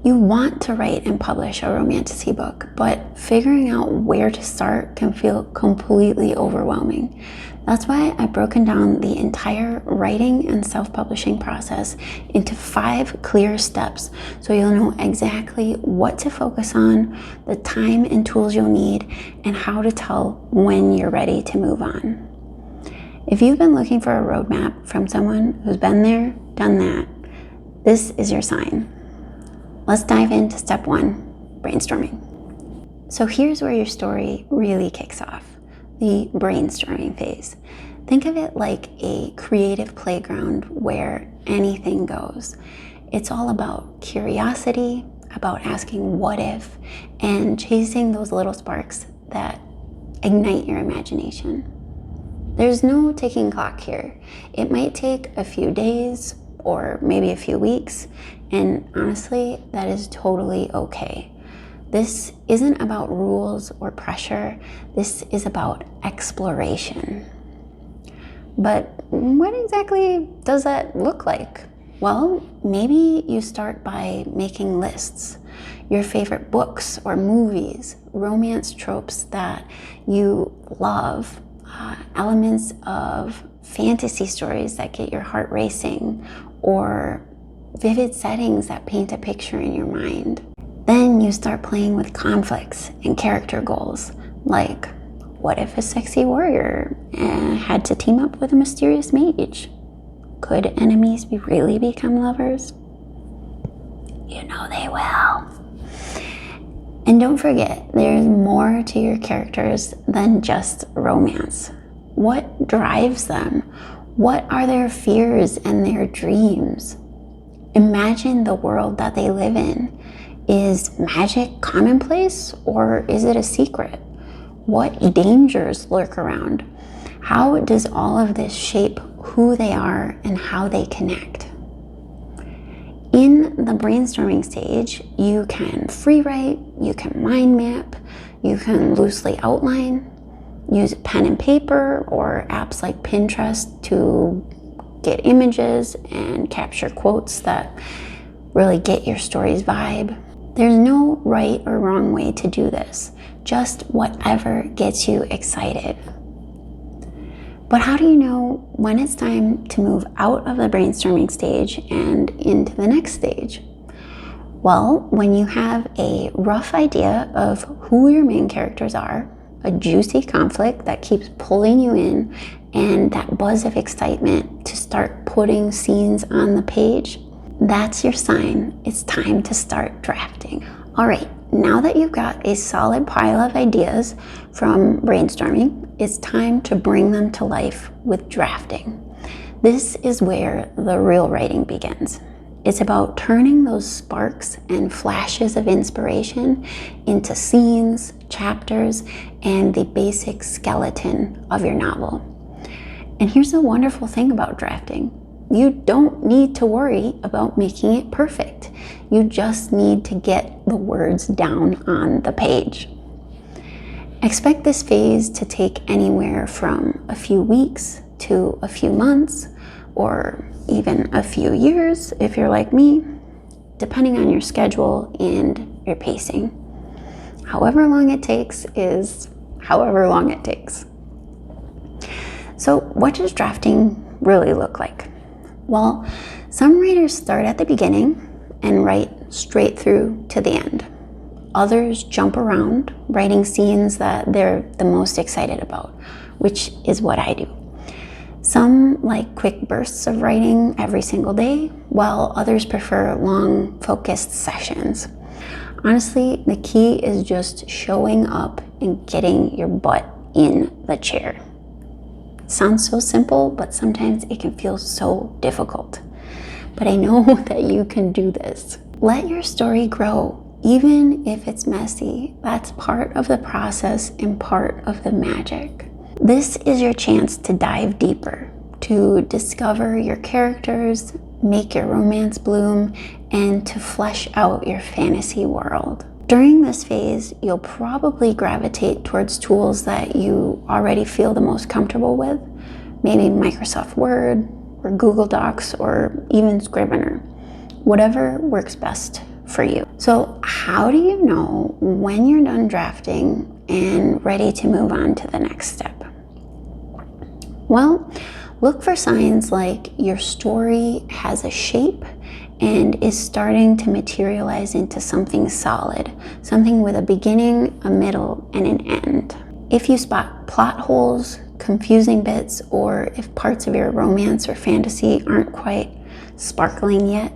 You want to write and publish a romantasy book, but figuring out where to start can feel completely overwhelming. That's why I've broken down the entire writing and self-publishing process into 5 clear steps so you'll know exactly what to focus on, the time and tools you'll need, and how to tell when you're ready to move on. If you've been looking for a roadmap from someone who's been there, done that, this is your sign. Let's dive into step 1, brainstorming. So here's where your story really kicks off, the brainstorming phase. Think of it like a creative playground where anything goes. It's all about curiosity, about asking what if, and chasing those little sparks that ignite your imagination. There's no ticking clock here. It might take a few days or maybe a few weeks, and honestly, that is totally okay. This isn't about rules or pressure. This is about exploration. But what exactly does that look like? Well, maybe you start by making lists. Your favorite books or movies, romance tropes that you love, elements of fantasy stories that get your heart racing, or vivid settings that paint a picture in your mind. Then you start playing with conflicts and character goals, like what if a sexy warrior had to team up with a mysterious mage? Could enemies really become lovers? You know they will. And don't forget, there's more to your characters than just romance. What drives them? What are their fears and their dreams? Imagine the world that they live in. Is magic commonplace, or is it a secret? What dangers lurk around? How does all of this shape who they are and how they connect? In the brainstorming stage, you can free write, you can mind map, you can loosely outline, use pen and paper or apps like Pinterest to get images and capture quotes that really get your story's vibe. There's no right or wrong way to do this, just whatever gets you excited. But how do you know when it's time to move out of the brainstorming stage and into the next stage? Well, when you have a rough idea of who your main characters are, a juicy conflict that keeps pulling you in, and that buzz of excitement to start putting scenes on the page, that's your sign. It's time to start drafting. All right, now that you've got a solid pile of ideas from brainstorming, it's time to bring them to life with drafting. This is where the real writing begins. It's about turning those sparks and flashes of inspiration into scenes, chapters, and the basic skeleton of your novel. And here's the wonderful thing about drafting. You don't need to worry about making it perfect. You just need to get the words down on the page. Expect this phase to take anywhere from a few weeks to a few months, or even a few years if you're like me, depending on your schedule and your pacing. However long it takes is however long it takes. So what does drafting really look like? Well, some writers start at the beginning and write straight through to the end. Others jump around, writing scenes that they're the most excited about, which is what I do. Some like quick bursts of writing every single day, while others prefer long, focused sessions. Honestly, the key is just showing up and getting your butt in the chair. Sounds so simple, but sometimes it can feel so difficult. But I know that you can do this. Let your story grow, even if it's messy. That's part of the process and part of the magic. This is your chance to dive deeper, to discover your characters, make your romance bloom, and to flesh out your fantasy world. During this phase, you'll probably gravitate towards tools that you already feel the most comfortable with, maybe Microsoft Word or Google Docs or even Scrivener, whatever works best for you. So how do you know when you're done drafting and ready to move on to the next step? Well, look for signs like your story has a shape and is starting to materialize into something solid, something with a beginning, a middle, and an end. If you spot plot holes, confusing bits, or if parts of your romance or fantasy aren't quite sparkling yet,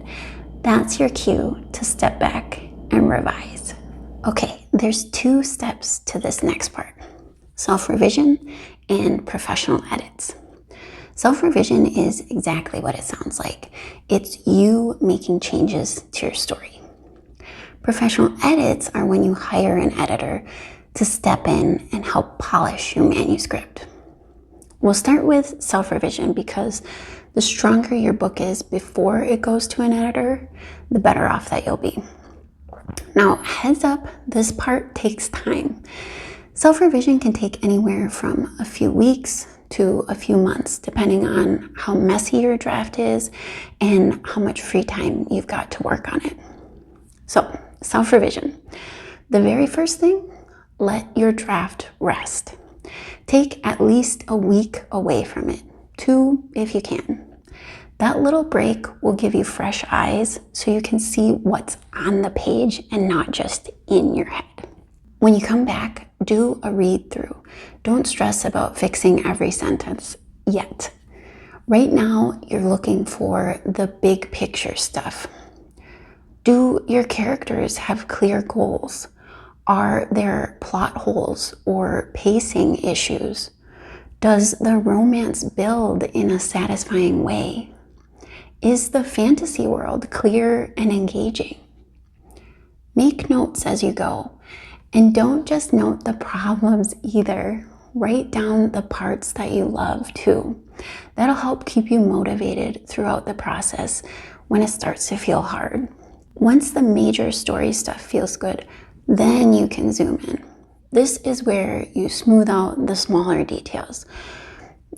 that's your cue to step back and revise. Okay, there's 2 steps to this next part: self-revision and professional edits. Self-revision is exactly what it sounds like. It's you making changes to your story. Professional edits are when you hire an editor to step in and help polish your manuscript. We'll start with self-revision because the stronger your book is before it goes to an editor, the better off that you'll be. Now, heads up, this part takes time. Self-revision can take anywhere from a few weeks to a few months, depending on how messy your draft is and how much free time you've got to work on it. So, self-revision. The very first thing, let your draft rest. Take at least a week away from it, 2 if you can. That little break will give you fresh eyes so you can see what's on the page and not just in your head. When you come back, do a read through. Don't stress about fixing every sentence yet. Right now, you're looking for the big picture stuff. Do your characters have clear goals? Are there plot holes or pacing issues? Does the romance build in a satisfying way? Is the fantasy world clear and engaging? Make notes as you go. And don't just note the problems either. Write down the parts that you love too. That'll help keep you motivated throughout the process when it starts to feel hard. Once the major story stuff feels good, then you can zoom in. This is where you smooth out the smaller details,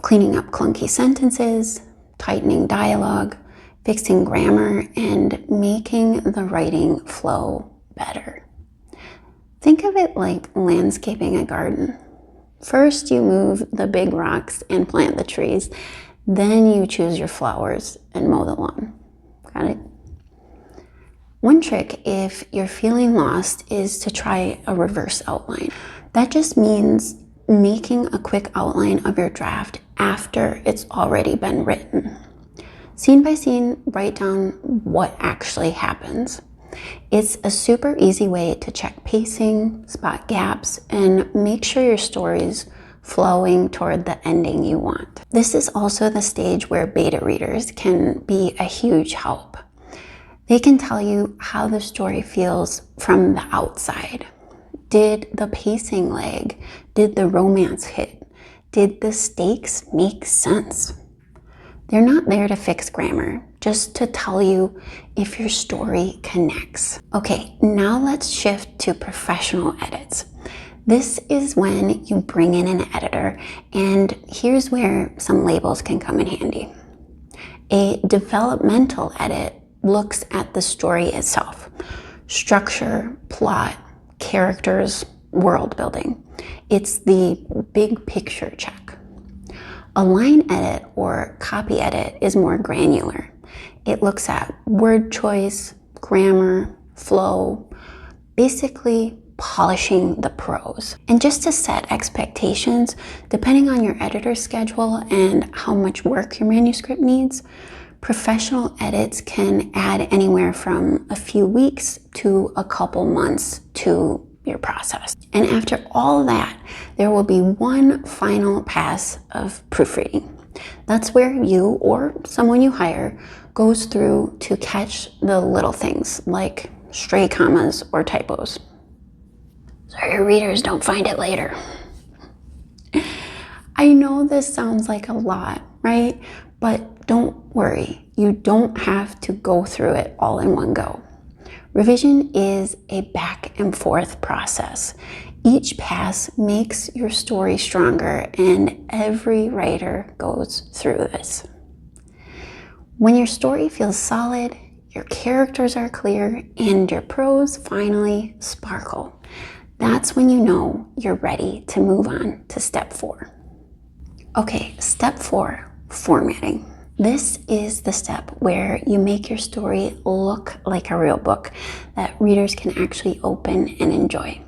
cleaning up clunky sentences, tightening dialogue, fixing grammar, and making the writing flow better. Think of it like landscaping a garden. First, you move the big rocks and plant the trees. Then you choose your flowers and mow the lawn. Got it? One trick, if you're feeling lost, is to try a reverse outline. That just means making a quick outline of your draft after it's already been written. Scene by scene, write down what actually happens. It's a super easy way to check pacing, spot gaps, and make sure your story's flowing toward the ending you want. This is also the stage where beta readers can be a huge help. They can tell you how the story feels from the outside. Did the pacing lag? Did the romance hit? Did the stakes make sense? They're not there to fix grammar, just to tell you if your story connects. Okay, now let's shift to professional edits. This is when you bring in an editor, and here's where some labels can come in handy. A developmental edit looks at the story itself: structure, plot, characters, world building. It's the big picture check. A line edit or copy edit is more granular. It looks at word choice, grammar, flow, basically polishing the prose. And just to set expectations, depending on your editor's schedule and how much work your manuscript needs, professional edits can add anywhere from a few weeks to a couple months to your process. And after all that, there will be one final pass of proofreading. That's where you or someone you hire goes through to catch the little things like stray commas or typos, so your readers don't find it later. I know this sounds like a lot, right? But don't worry, you don't have to go through it all in one go. Revision is a back and forth process. Each pass makes your story stronger, and every writer goes through this. When your story feels solid, your characters are clear, and your prose finally sparkle. That's when you know you're ready to move on to step 4. Okay, step 4, formatting. This is the step where you make your story look like a real book that readers can actually open and enjoy.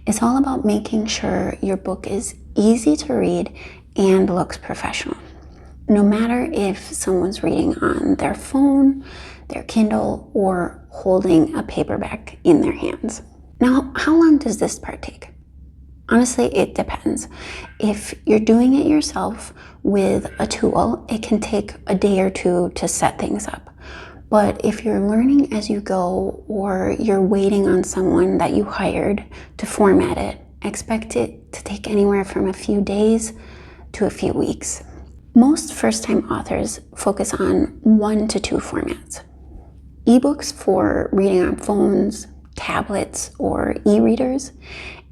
It's all about making sure your book is easy to read and looks professional. No matter if someone's reading on their phone, their Kindle, or holding a paperback in their hands. Now, how long does this part take? Honestly, it depends. If you're doing it yourself with a tool, it can take a day or two to set things up. But if you're learning as you go, or you're waiting on someone that you hired to format it, expect it to take anywhere from a few days to a few weeks. Most first-time authors focus on 1 to 2 formats. Ebooks for reading on phones, tablets, or e-readers,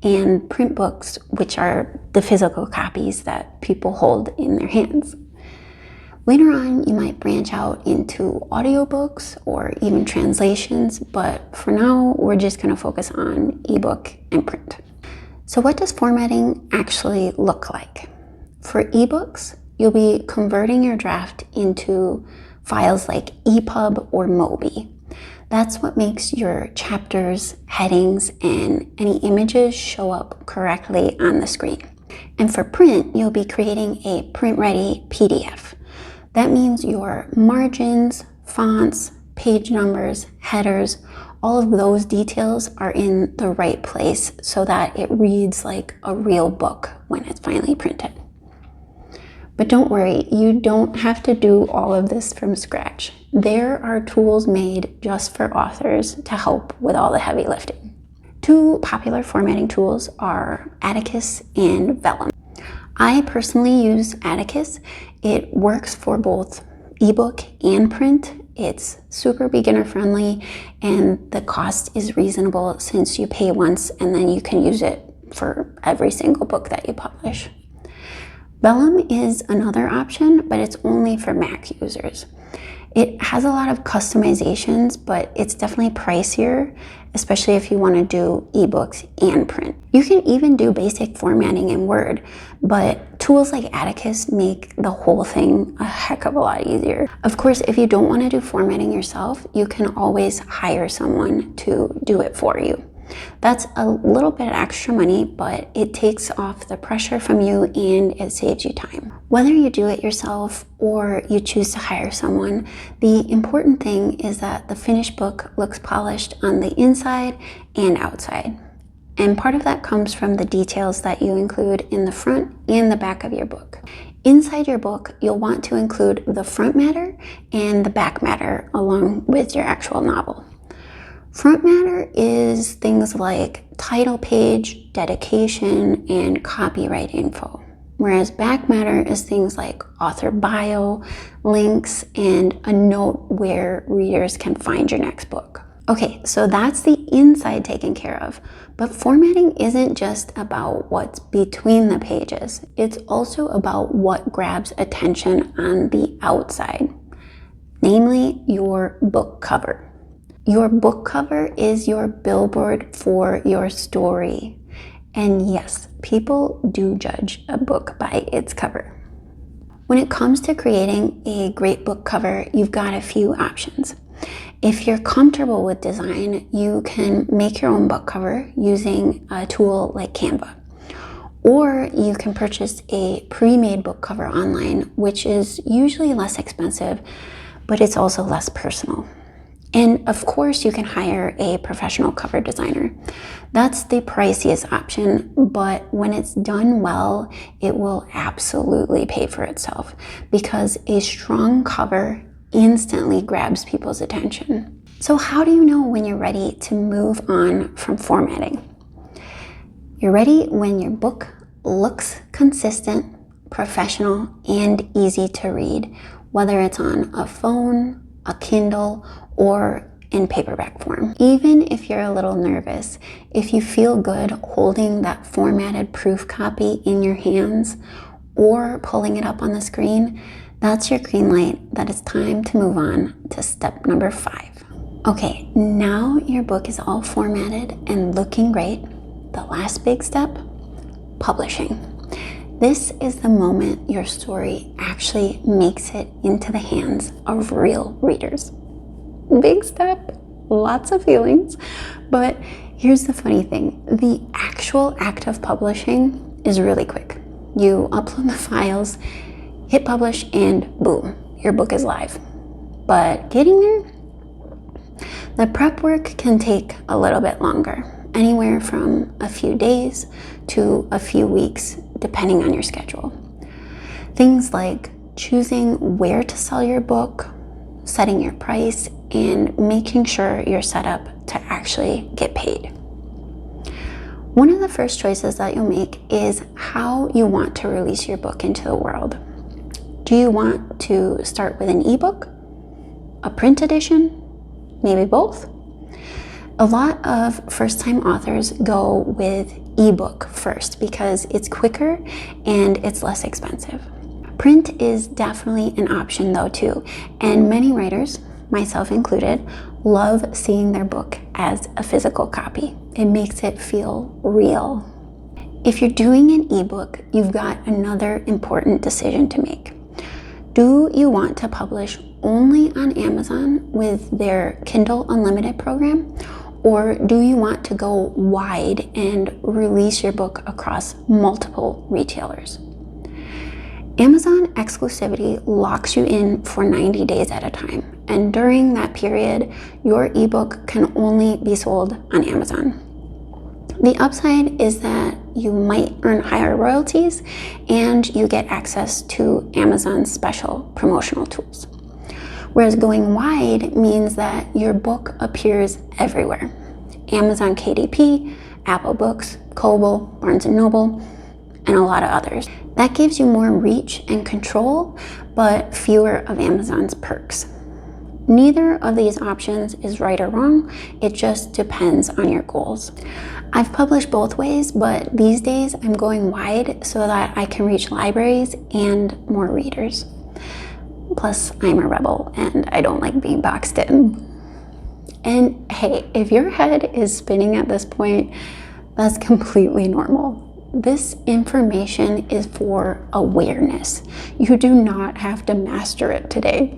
and print books, which are the physical copies that people hold in their hands. Later on, you might branch out into audiobooks or even translations, but for now, we're just going to focus on ebook and print. So what does formatting actually look like? For ebooks, you'll be converting your draft into files like EPUB or MOBI. That's what makes your chapters, headings, and any images show up correctly on the screen. And for print, you'll be creating a print-ready PDF. That means your margins, fonts, page numbers, headers, all of those details are in the right place so that it reads like a real book when it's finally printed. But don't worry, you don't have to do all of this from scratch. There are tools made just for authors to help with all the heavy lifting. 2 popular formatting tools are Atticus and Vellum. I personally use Atticus. It works for both ebook and print. It's super beginner friendly, and the cost is reasonable since you pay once and then you can use it for every single book that you publish. Vellum is another option, but it's only for Mac users. It has a lot of customizations, but it's definitely pricier, especially if you want to do ebooks and print. You can even do basic formatting in Word, but tools like Atticus make the whole thing a heck of a lot easier. Of course, if you don't want to do formatting yourself, you can always hire someone to do it for you. That's a little bit extra money, but it takes off the pressure from you and it saves you time. Whether you do it yourself or you choose to hire someone, the important thing is that the finished book looks polished on the inside and outside. And part of that comes from the details that you include in the front and the back of your book. Inside your book, you'll want to include the front matter and the back matter along with your actual novel. Front matter is things like title page, dedication, and copyright info, whereas back matter is things like author bio, links, and a note where readers can find your next book. Okay, so that's the inside taken care of, but formatting isn't just about what's between the pages. It's also about what grabs attention on the outside, namely your book cover. Your book cover is your billboard for your story. And yes, people do judge a book by its cover. When it comes to creating a great book cover, you've got a few options. If you're comfortable with design, you can make your own book cover using a tool like Canva. Or you can purchase a pre-made book cover online, which is usually less expensive, but it's also less personal. And of course, you can hire a professional cover designer. That's the priciest option, but when it's done well, it will absolutely pay for itself because a strong cover instantly grabs people's attention. So how do you know when you're ready to move on from formatting? You're ready when your book looks consistent, professional, and easy to read, whether it's on a phone, a Kindle, or in paperback form. Even if you're a little nervous, if you feel good holding that formatted proof copy in your hands or pulling it up on the screen, That's your green light that it's time to move on to step number 5. Okay, now your book is all formatted and looking great. The last big step, publishing. This is the moment your story actually makes it into the hands of real readers. Big step, lots of feelings, but here's the funny thing. The actual act of publishing is really quick. You upload the files, hit publish, and boom, your book is live. But getting there, the prep work can take a little bit longer, anywhere from a few days to a few weeks, depending on your schedule. Things like choosing where to sell your book, setting your price, and making sure you're set up to actually get paid. One of the first choices that you'll make is how you want to release your book into the world. Do you want to start with an ebook, a print edition, maybe both? A lot of first-time authors go with ebook first because it's quicker and it's less expensive. Print is definitely an option though too, and many writers, myself included, love seeing their book as a physical copy. It makes it feel real. If you're doing an ebook, you've got another important decision to make. Do you want to publish only on Amazon with their Kindle Unlimited program? Or do you want to go wide and release your book across multiple retailers? Amazon exclusivity locks you in for 90 days at a time. And during that period, your ebook can only be sold on Amazon. The upside is that you might earn higher royalties and you get access to Amazon's special promotional tools. Whereas going wide means that your book appears everywhere. Amazon KDP, Apple Books, Kobo, Barnes & Noble, and a lot of others. That gives you more reach and control, but fewer of Amazon's perks. Neither of these options is right or wrong. It just depends on your goals. I've published both ways, but these days I'm going wide so that I can reach libraries and more readers. Plus, I'm a rebel and I don't like being boxed in. And hey, if your head is spinning at this point, that's completely normal. This information is for awareness. You do not have to master it today.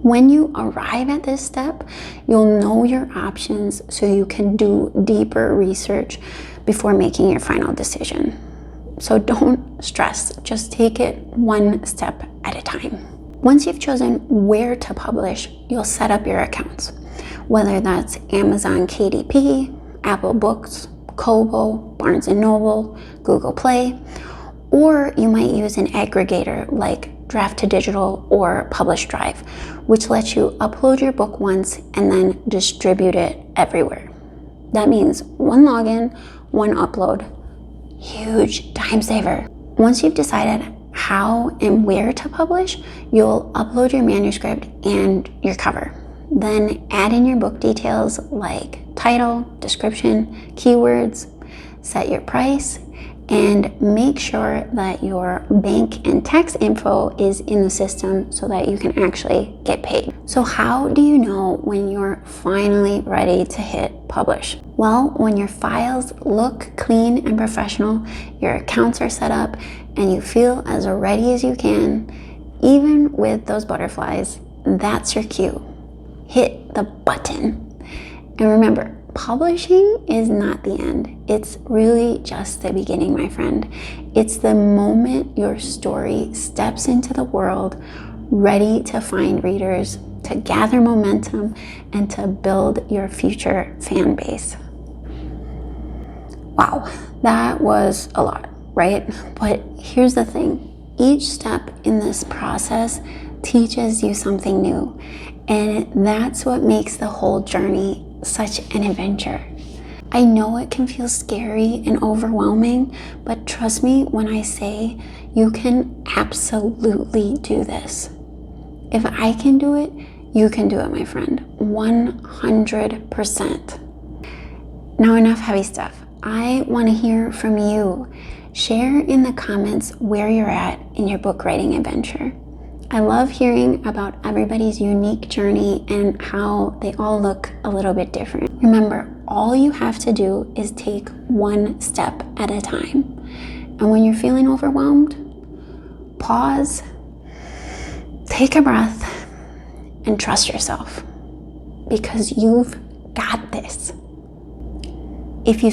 When you arrive at this step, you'll know your options so you can do deeper research before making your final decision. So don't stress, just take it one step at a time. Once you've chosen where to publish, you'll set up your accounts, whether that's Amazon KDP, Apple Books, Kobo, Barnes & Noble, Google Play, or you might use an aggregator like Draft to Digital or Publish Drive, which lets you upload your book once and then distribute it everywhere. That means one login, one upload. Huge time saver. Once you've decided how and where to publish, you'll upload your manuscript and your cover. Then add in your book details like title, description, keywords, set your price, and make sure that your bank and tax info is in the system so that you can actually get paid. So how do you know when you're finally ready to hit publish? Well, when your files look clean and professional, your accounts are set up, and you feel as ready as you can, even with those butterflies, that's your cue. Hit the button. And remember, publishing is not the end. It's really just the beginning, my friend. It's the moment your story steps into the world, ready to find readers, to gather momentum, and to build your future fan base. Wow, that was a lot, right? But here's the thing. Each step in this process teaches you something new, and that's what makes the whole journey such an adventure. I know it can feel scary and overwhelming, but trust me when I say you can absolutely do this. If I can do it, you can do it, my friend. 100%. Now enough heavy stuff. I want to hear from you. Share in the comments where you're at in your book writing adventure. I love hearing about everybody's unique journey and how they all look a little bit different. Remember, all you have to do is take one step at a time. And when you're feeling overwhelmed, pause, take a breath, and trust yourself, because you've got this. If you